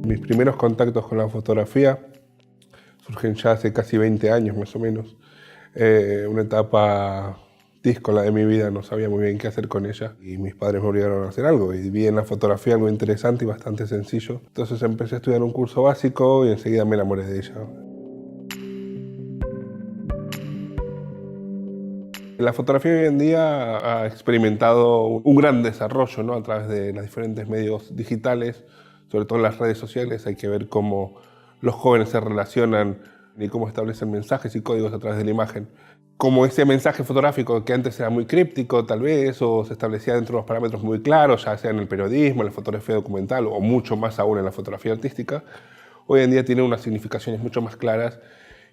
Mis primeros contactos con la fotografía surgen ya hace casi 20 años más o menos. Una etapa díscola de mi vida, no sabía muy bien qué hacer con ella y mis padres me obligaron a hacer algo y vi en la fotografía algo interesante y bastante sencillo. Entonces empecé a estudiar un curso básico y enseguida me enamoré de ella. La fotografía hoy en día ha experimentado un gran desarrollo, ¿no? A través de los diferentes medios digitales, sobre todo en las redes sociales. Hay que ver cómo los jóvenes se relacionan y cómo establecen mensajes y códigos a través de la imagen. Como ese mensaje fotográfico que antes era muy críptico, tal vez, o se establecía dentro de unos parámetros muy claros, ya sea en el periodismo, en la fotografía documental o mucho más aún en la fotografía artística, hoy en día tiene unas significaciones mucho más claras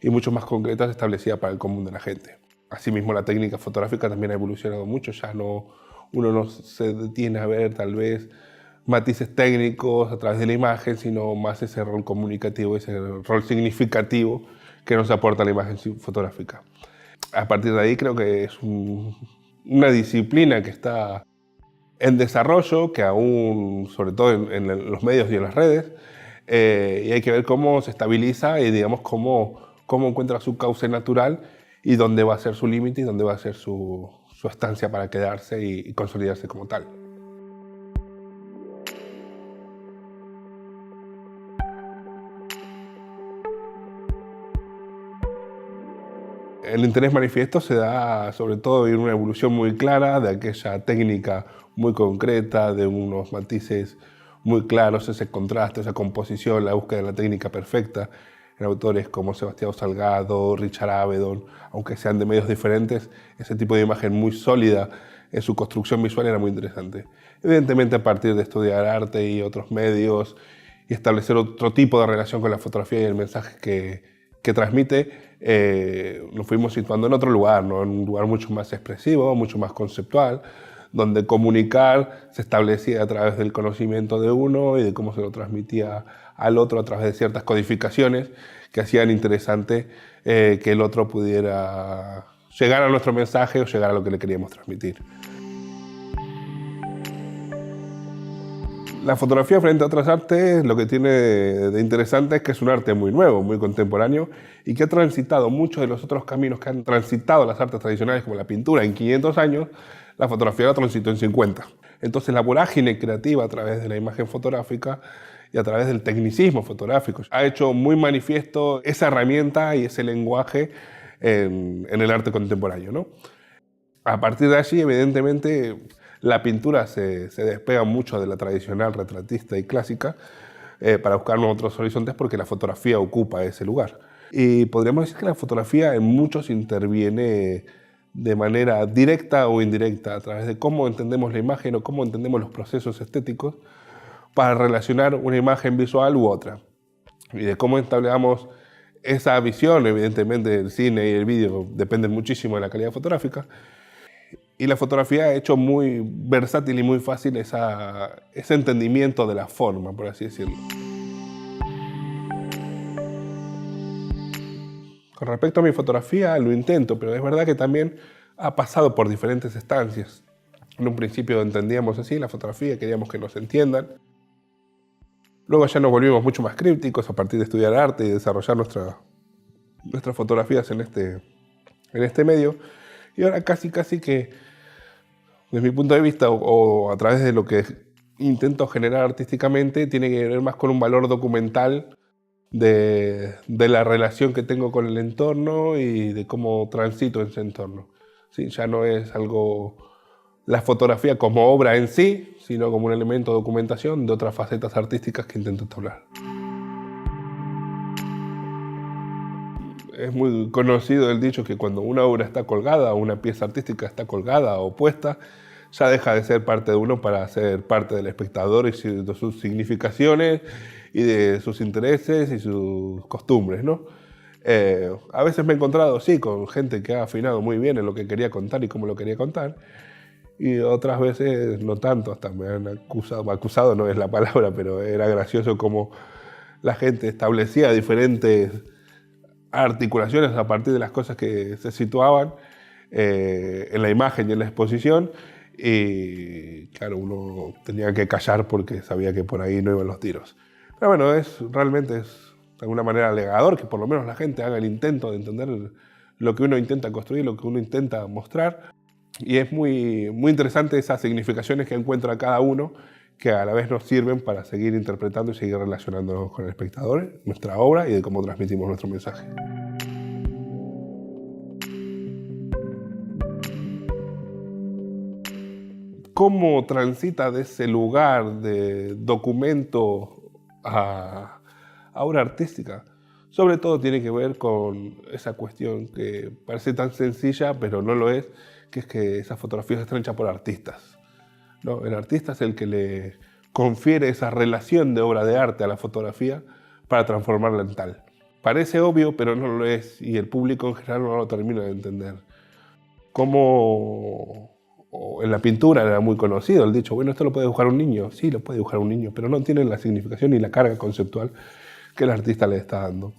y mucho más concretas establecidas para el común de la gente. Asimismo, la técnica fotográfica también ha evolucionado mucho, uno no se detiene a ver tal vez matices técnicos a través de la imagen, sino más ese rol comunicativo, ese rol significativo que nos aporta la imagen fotográfica. A partir de ahí creo que es una disciplina que está en desarrollo, que aún, sobre todo en los medios y en las redes, y hay que ver cómo se estabiliza y digamos cómo encuentra su cauce natural y dónde va a ser su límite y dónde va a ser su estancia para quedarse y consolidarse como tal. El interés manifiesto se da sobre todo en una evolución muy clara de aquella técnica muy concreta, de unos matices muy claros, ese contraste, esa composición, la búsqueda de la técnica perfecta, en autores como Sebastião Salgado, Richard Avedon, aunque sean de medios diferentes, ese tipo de imagen muy sólida en su construcción visual era muy interesante. Evidentemente, a partir de estudiar arte y otros medios y establecer otro tipo de relación con la fotografía y el mensaje que transmite, nos fuimos situando en otro lugar, ¿no? En un lugar mucho más expresivo, mucho más conceptual, donde comunicar se establecía a través del conocimiento de uno y de cómo se lo transmitía al otro a través de ciertas codificaciones que hacían interesante que el otro pudiera llegar a nuestro mensaje o llegar a lo que le queríamos transmitir. La fotografía frente a otras artes lo que tiene de interesante es que es un arte muy nuevo, muy contemporáneo y que ha transitado muchos de los otros caminos que han transitado las artes tradicionales como la pintura en 500 años, la fotografía la transitó en 50. Entonces la vorágine creativa a través de la imagen fotográfica y a través del tecnicismo fotográfico ha hecho muy manifiesto esa herramienta y ese lenguaje en el arte contemporáneo, ¿no? A partir de allí, evidentemente, la pintura se despega mucho de la tradicional retratista y clásica para buscar otros horizontes porque la fotografía ocupa ese lugar. Y podríamos decir que la fotografía en muchos interviene de manera directa o indirecta a través de cómo entendemos la imagen o cómo entendemos los procesos estéticos para relacionar una imagen visual u otra. Y de cómo entablamos esa visión, evidentemente el cine y el vídeo dependen muchísimo de la calidad fotográfica. Y la fotografía ha hecho muy versátil y muy fácil ese entendimiento de la forma, por así decirlo. Con respecto a mi fotografía, lo intento, pero es verdad que también ha pasado por diferentes estancias. En un principio entendíamos así la fotografía, queríamos que nos entiendan. Luego ya nos volvimos mucho más crípticos a partir de estudiar arte y desarrollar nuestras fotografías en este medio. Y ahora casi que, desde mi punto de vista, o a través de lo que intento generar artísticamente, tiene que ver más con un valor documental de la relación que tengo con el entorno y de cómo transito en ese entorno. ¿Sí? Ya no es algo, la fotografía como obra en sí, sino como un elemento de documentación de otras facetas artísticas que intento entablar. Es muy conocido el dicho que cuando una obra está colgada o una pieza artística está colgada o puesta, ya deja de ser parte de uno para ser parte del espectador y de sus significaciones y de sus intereses y sus costumbres, ¿no? A veces me he encontrado, sí, con gente que ha afinado muy bien en lo que quería contar y cómo lo quería contar, y otras veces no tanto, hasta me han acusado no es la palabra, pero era gracioso cómo la gente establecía diferentes articulaciones a partir de las cosas que se situaban en la imagen y en la exposición, y claro, uno tenía que callar porque sabía que por ahí no iban los tiros. Pero bueno, realmente es de alguna manera alegador que por lo menos la gente haga el intento de entender lo que uno intenta construir, lo que uno intenta mostrar. Y es muy interesante esas significaciones que encuentra cada uno, que a la vez nos sirven para seguir interpretando y seguir relacionándonos con el espectador, nuestra obra y de cómo transmitimos nuestro mensaje. ¿Cómo transita de ese lugar de documento a obra artística? Sobre todo tiene que ver con esa cuestión que parece tan sencilla, pero no lo es, que es que esas fotografías están hechas por artistas, ¿no? El artista es el que le confiere esa relación de obra de arte a la fotografía para transformarla en tal. Parece obvio, pero no lo es, y el público en general no lo termina de entender. Como en la pintura era muy conocido el dicho, bueno, esto lo puede dibujar un niño. Sí, lo puede dibujar un niño, pero no tiene la significación ni la carga conceptual que el artista le está dando.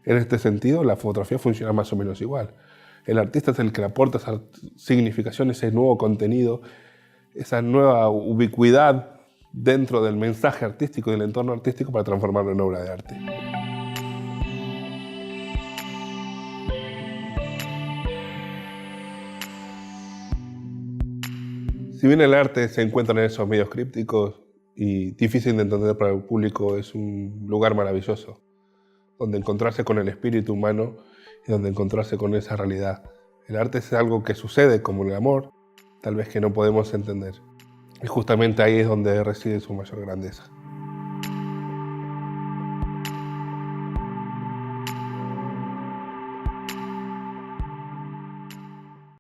En este sentido, la fotografía funciona más o menos igual. El artista es el que le aporta esa significación, ese nuevo contenido, esa nueva ubicuidad dentro del mensaje artístico y del entorno artístico para transformarlo en obra de arte. Si bien el arte se encuentra en esos medios crípticos y difícil de entender para el público, es un lugar maravilloso, donde encontrarse con el espíritu humano y donde encontrarse con esa realidad. El arte es algo que sucede como el amor, tal vez que no podemos entender. Y justamente ahí es donde reside su mayor grandeza.